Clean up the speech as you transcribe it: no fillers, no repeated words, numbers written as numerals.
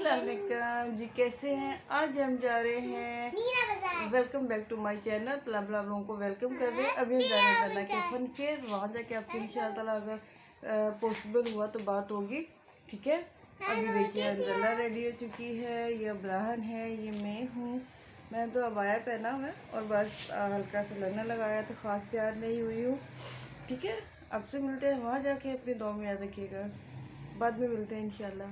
अस्सलामुअलैकुम जी, कैसे हैं? आज हम जा रहे हैं, welcome back to my channel. आप लोगों को वेलकम कर रहे हैं। अभी हम जा रहे हैं के फन फेयर, वहाँ जाके आपको इंशाअल्लाह अगर पॉसिबल हुआ तो बात होगी, ठीक है। अभी देखिए अंजला रेडी हो चुकी है, ये अब्राहन है, ये मैं हूँ। मैं तो अबाया पहना हुआ है और बस हल्का सा लहंगा लगाया, तो ख़ास तैयार नहीं हुई हूँ, ठीक है। अब से मिलते हैं वहाँ जाके, अपनी दुआ में याद रखिएगा। बाद में मिलते हैं इंशाल्लाह।